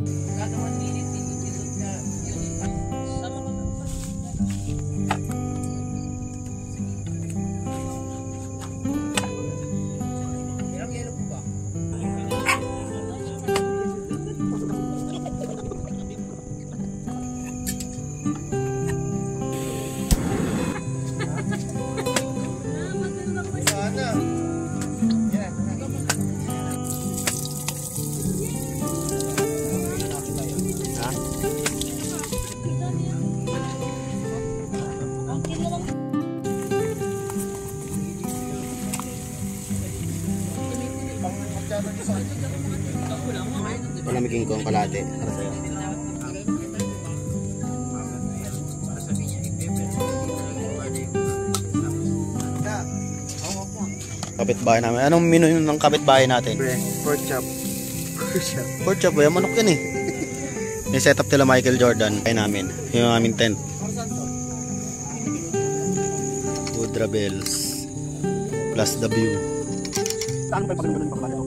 Kada 1 minute, inisot na yun. Sama ka na pa. Ilang kilo po ba? Palamigin ko ang kalate para sa'yo. Kapitbahay namin. Anong menu ng kapitbahay natin? Pork chop. Pork chop ba? Manok yan eh. Yung setup nila Michael Jordan. Ay namin. Yung aming tent. Wood Rebels. Plus the view. Saan pa yung pagkakas?